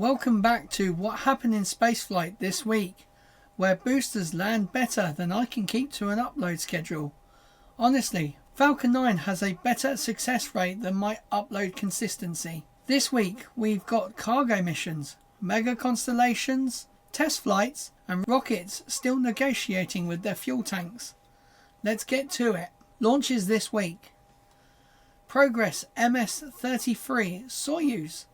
Welcome back to what happened in spaceflight this week, where boosters land better than I can keep to an upload schedule. Honestly, Falcon 9 has a better success rate than my upload consistency. This week we've got cargo missions, mega constellations, test flights and rockets still negotiating with their fuel tanks. Let's get to it. Launches this week. Progress MS-33 Soyuz.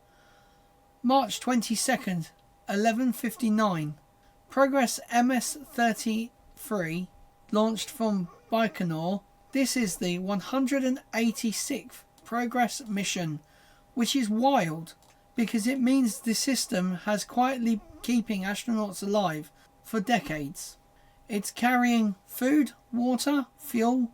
March 22nd, 11:59. Progress MS-33 launched from Baikonur. This is the 186th Progress mission, which is wild because it means the system has quietly keeping astronauts alive for decades. It's carrying food, water, fuel,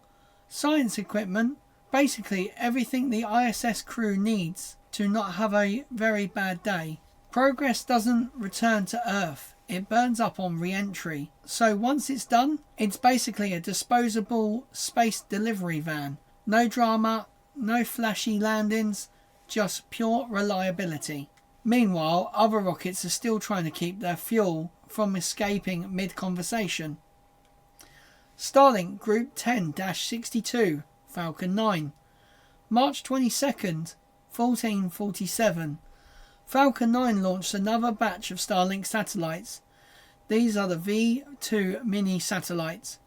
science equipment, basically everything the ISS crew needs to not have a very bad day. Progress doesn't return to Earth. It burns up on re-entry. So once it's done, it's basically a disposable space delivery van. No drama, no flashy landings, just pure reliability. Meanwhile, other rockets are still trying to keep their fuel from escaping mid-conversation. Starlink Group 10-62, Falcon 9. March 22nd, 14:47. Falcon 9 launched another batch of Starlink satellites. These are the V2 mini satellites.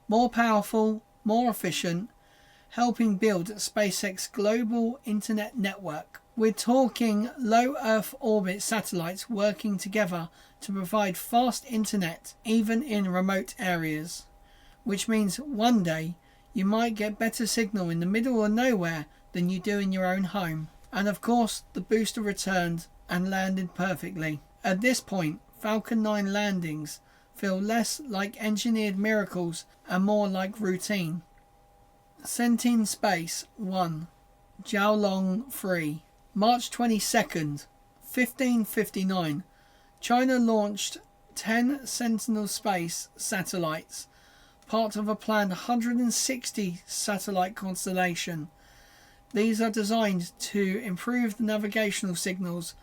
More powerful, more efficient, helping build SpaceX global internet network. We're talking low Earth orbit satellites working together to provide fast internet even in remote areas. Which means one day you might get better signal in the middle of nowhere than you do in your own home. And of course, the booster returned and landed perfectly. At this point, Falcon 9 landings feel less like engineered miracles and more like routine. Sentin Space 1, Jiaolong 3. March 22nd, 15:59. China launched 10 Sentinel space satellites, part of a planned 160 satellite constellation. These are designed to improve the navigational signals,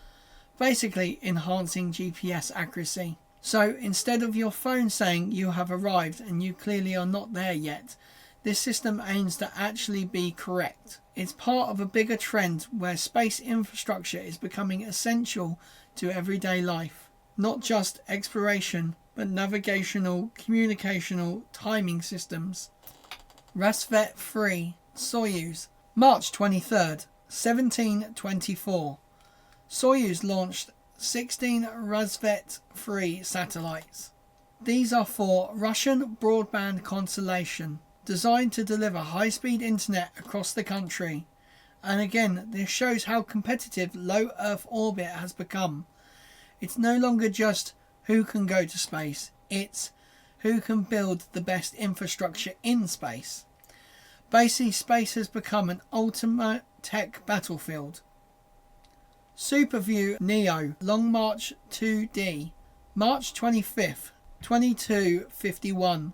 basically enhancing GPS accuracy. So instead of your phone saying you have arrived and you clearly are not there yet, this system aims to actually be correct. It's part of a bigger trend where space infrastructure is becoming essential to everyday life. Not just exploration, but navigational, communicational, timing systems. Rasvet 3 Soyuz. March 23rd, 17:24. Soyuz launched 16 Rasvet 3 satellites. These are for Russian broadband constellation, designed to deliver high-speed internet across the country. And again, this shows how competitive low Earth orbit has become. It's no longer just who can go to space, it's who can build the best infrastructure in space. Basically, space has become an ultimate tech battlefield. SuperView Neo Long March 2D. March 25th, 22:51.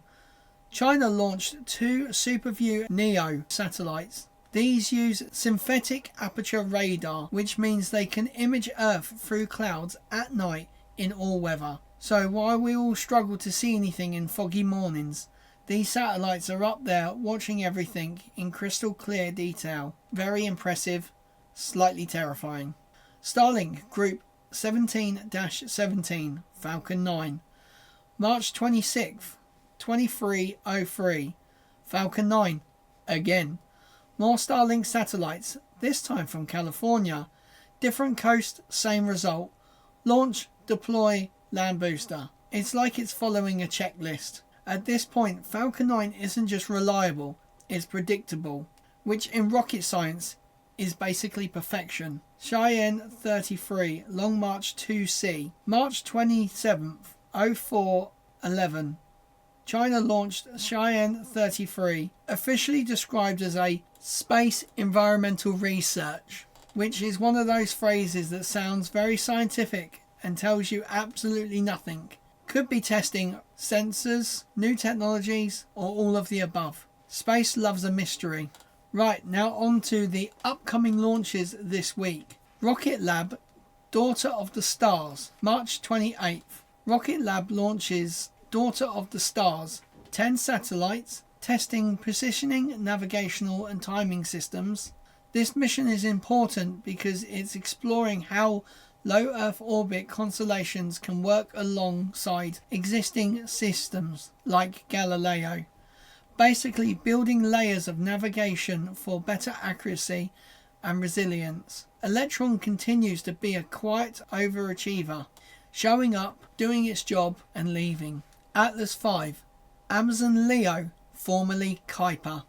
China launched 2 SuperView Neo satellites. These use synthetic aperture radar, which means they can image Earth through clouds at night in all weather. So while we all struggle to see anything in foggy mornings, these satellites are up there watching everything in crystal clear detail. Very impressive, slightly terrifying. Starlink Group 17-17, Falcon 9. March 26th, 23:03. Falcon 9. Again. More Starlink satellites, this time from California. Different coast, same result. Launch, deploy, land booster. It's like it's following a checklist. At this point, Falcon 9 isn't just reliable, it's predictable, which in rocket science is basically perfection. Cheyenne 33, Long March 2C. March 27th, 04:11. China launched Cheyenne 33, officially described as a space environmental research, which is one of those phrases that sounds very scientific and tells you absolutely nothing. Could be testing sensors, new technologies, or all of the above. Space loves a mystery. Right, now on to the upcoming launches this week. Rocket Lab Daughter of the Stars, March 28th. Rocket Lab launches Daughter of the Stars, 10 satellites, testing positioning, navigational and timing systems. This mission is important because it's exploring how low Earth orbit constellations can work alongside existing systems like Galileo, basically building layers of navigation for better accuracy and resilience. Electron continues to be a quiet overachiever, showing up, doing its job and leaving. Atlas V, Amazon Leo, formerly Kuiper,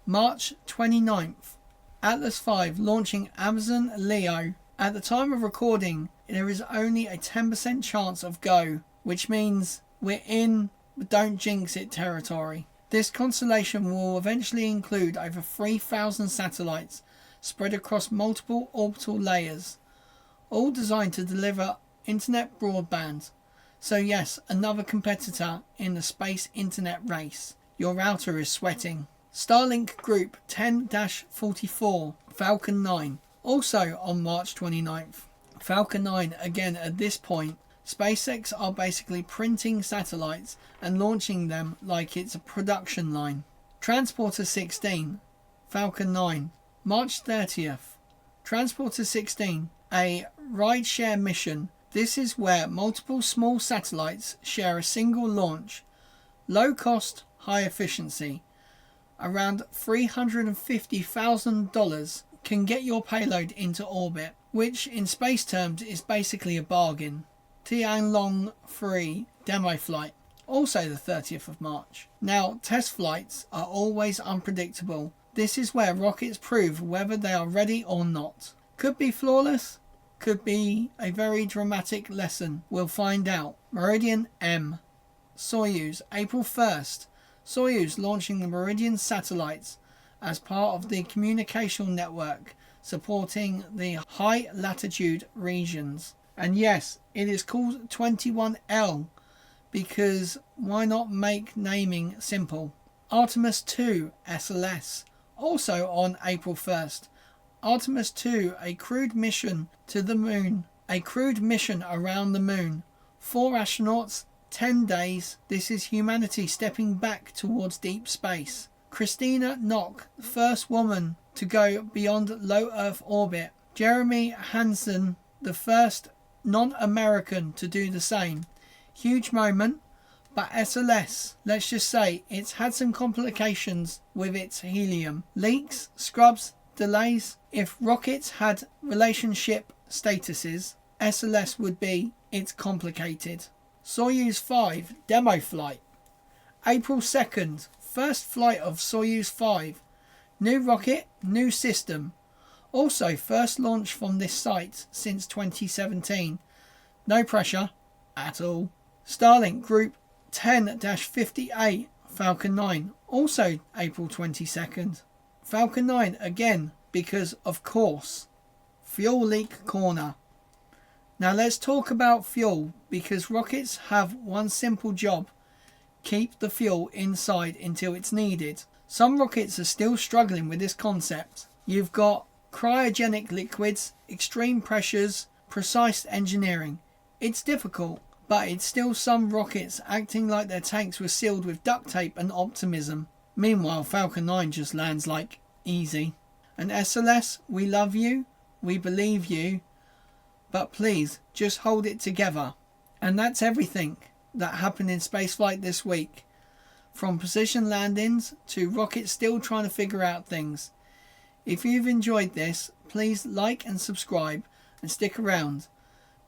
March 29th. Atlas V launching Amazon Leo. At the time of recording, there is only a 10% chance of go, which means we're in don't jinx it territory. This constellation will eventually include over 3,000 satellites spread across multiple orbital layers, all designed to deliver internet broadband. So yes, another competitor in the space internet race. Your router is sweating. Starlink Group 10-44, Falcon 9, also on March 29th. Falcon 9, again at this point, SpaceX are basically printing satellites and launching them like it's a production line. Transporter-16, Falcon 9, March 30th. Transporter-16, a rideshare mission. This is where multiple small satellites share a single launch. Low cost, high efficiency. Around $350,000 can get your payload into orbit, which in space terms is basically a bargain. Tianlong 3 demo flight, also the 30th of March. Now, test flights are always unpredictable. This is where rockets prove whether they are ready or not. Could be flawless, could be a very dramatic lesson. We'll find out. Meridian M, Soyuz, April 1st. Soyuz launching the Meridian satellites as part of the communication network supporting the high latitude regions. And yes, it is called 21L because why not make naming simple? Artemis II SLS, also on April 1st. Artemis II, a crewed mission to the moon. A crewed mission around the moon. 4 astronauts, 10 days. This is humanity stepping back towards deep space. Christina Nock, the first woman to go beyond low Earth orbit. Jeremy Hansen, the first non-American to do the same. Huge moment, but SLS, let's just say it's had some complications with its helium. Leaks, scrubs, delays. If rockets had relationship statuses, SLS would be it's complicated. Soyuz 5 demo flight. April 2nd, first flight of Soyuz 5. New rocket, new system. Also first launch from this site since 2017. No pressure at all. Starlink Group 10-58, Falcon 9, also April 22nd. Falcon 9 again because of course. Fuel leak corner. Now let's talk about fuel because rockets have one simple job. Keep the fuel inside until it's needed. Some rockets are still struggling with this concept. You've got cryogenic liquids, extreme pressures, precise engineering. It's difficult, but it's still some rockets acting like their tanks were sealed with duct tape and optimism. Meanwhile, Falcon 9 just lands like easy. And SLS, we love you, we believe you, but please just hold it together. And that's everything that happened in spaceflight this week. From precision landings to rockets still trying to figure out things. If you've enjoyed this, please like and subscribe and stick around,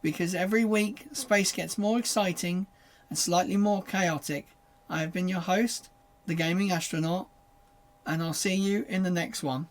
because every week space gets more exciting and slightly more chaotic. I have been your host, the Gaming Astronaut, and I'll see you in the next one.